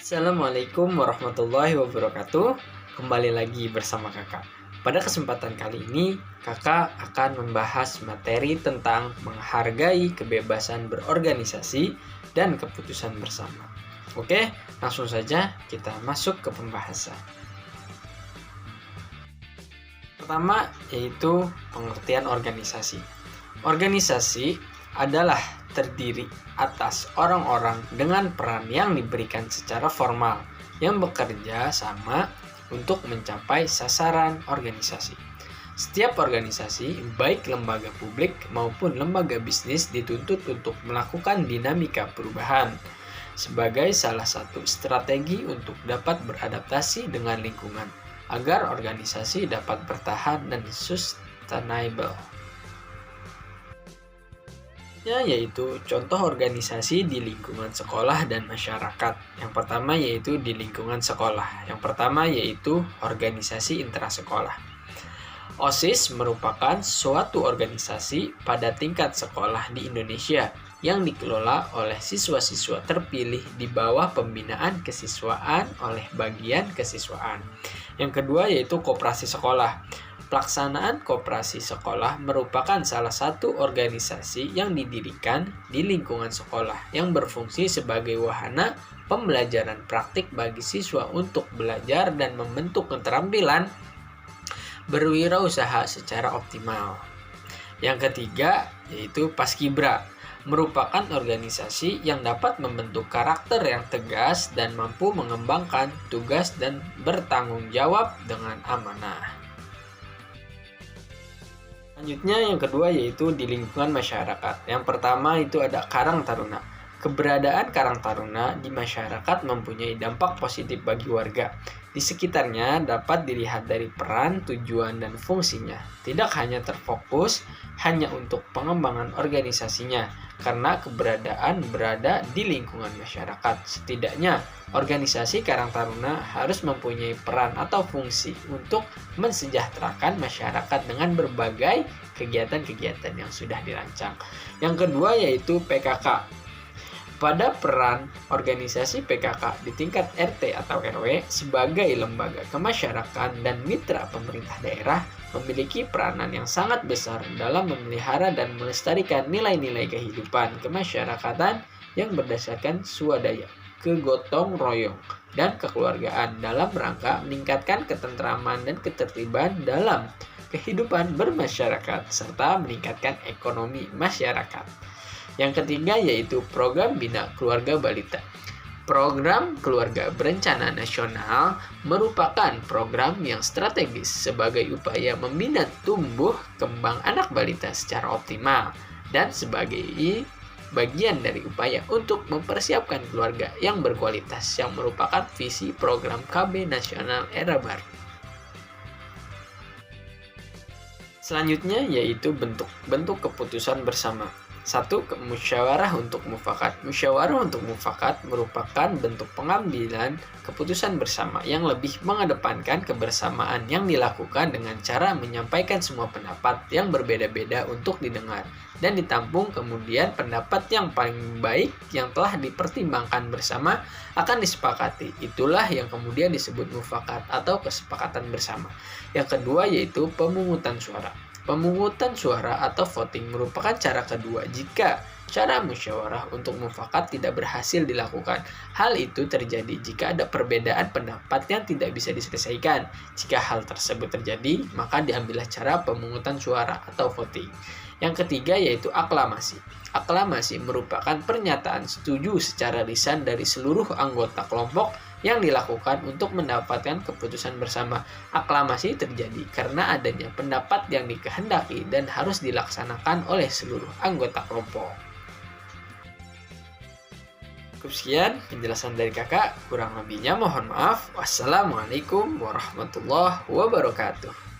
Assalamualaikum warahmatullahi wabarakatuh. Kembali lagi bersama kakak. Pada kesempatan kali ini, kakak akan membahas materi tentang menghargai kebebasan berorganisasi dan keputusan bersama. Oke, langsung saja kita masuk ke pembahasan. Pertama, yaitu pengertian organisasi. Organisasi adalah terdiri atas orang-orang dengan peran yang diberikan secara formal yang bekerja sama untuk mencapai sasaran organisasi. Setiap organisasi, baik lembaga publik maupun lembaga bisnis, dituntut untuk melakukan dinamika perubahan sebagai salah satu strategi untuk dapat beradaptasi dengan lingkungan agar organisasi dapat bertahan dan sustainable. Yaitu contoh organisasi di lingkungan sekolah dan masyarakat. Yang pertama yaitu di lingkungan sekolah. Yang pertama yaitu organisasi intrasekolah. OSIS merupakan suatu organisasi pada tingkat sekolah di Indonesia yang dikelola oleh siswa-siswa terpilih di bawah pembinaan kesiswaan oleh bagian kesiswaan. Yang kedua yaitu koperasi sekolah. Pelaksanaan koperasi sekolah merupakan salah satu organisasi yang didirikan di lingkungan sekolah yang berfungsi sebagai wahana pembelajaran praktik bagi siswa untuk belajar dan membentuk keterampilan berwirausaha secara optimal. Yang ketiga yaitu Paskibra, merupakan organisasi yang dapat membentuk karakter yang tegas dan mampu mengembangkan tugas dan bertanggung jawab dengan amanah. Selanjutnya yang kedua yaitu di lingkungan masyarakat. Yang pertama itu ada Karang Taruna. Keberadaan Karang Taruna di masyarakat mempunyai dampak positif bagi warga. Di sekitarnya dapat dilihat dari peran, tujuan, dan fungsinya. Tidak hanya terfokus hanya untuk pengembangan organisasinya, karena keberadaan berada di lingkungan masyarakat. Setidaknya, organisasi Karang Taruna harus mempunyai peran atau fungsi untuk mensejahterakan masyarakat dengan berbagai kegiatan-kegiatan yang sudah dirancang. Yang kedua yaitu PKK. Pada peran organisasi PKK di tingkat RT atau RW sebagai lembaga kemasyarakatan dan mitra pemerintah daerah memiliki peranan yang sangat besar dalam memelihara dan melestarikan nilai-nilai kehidupan kemasyarakatan yang berdasarkan swadaya, kegotong royong, dan kekeluargaan dalam rangka meningkatkan ketentraman dan ketertiban dalam kehidupan bermasyarakat serta meningkatkan ekonomi masyarakat. Yang ketiga yaitu program Bina Keluarga Balita. Program Keluarga Berencana Nasional merupakan program yang strategis sebagai upaya membina tumbuh kembang anak balita secara optimal dan sebagai bagian dari upaya untuk mempersiapkan keluarga yang berkualitas yang merupakan visi program KB Nasional Era Baru. Selanjutnya yaitu bentuk keputusan bersama. 1. Musyawarah untuk mufakat. Musyawarah untuk mufakat merupakan bentuk pengambilan keputusan bersama yang lebih mengedepankan kebersamaan yang dilakukan dengan cara menyampaikan semua pendapat yang berbeda-beda untuk didengar dan ditampung, kemudian pendapat yang paling baik yang telah dipertimbangkan bersama akan disepakati. Itulah yang kemudian disebut mufakat atau kesepakatan bersama. Yang kedua yaitu pemungutan suara. Pemungutan suara atau voting merupakan cara kedua jika cara musyawarah untuk mufakat tidak berhasil dilakukan. Hal itu terjadi jika ada perbedaan pendapat yang tidak bisa diselesaikan. Jika hal tersebut terjadi, maka diambillah cara pemungutan suara atau voting. Yang ketiga yaitu aklamasi. Aklamasi merupakan pernyataan setuju secara lisan dari seluruh anggota kelompok yang dilakukan untuk mendapatkan keputusan bersama. Aklamasi terjadi karena adanya pendapat yang dikehendaki dan harus dilaksanakan oleh seluruh anggota kelompok. Cukup sekian penjelasan dari kakak, kurang lebihnya mohon maaf. Wassalamualaikum warahmatullahi wabarakatuh.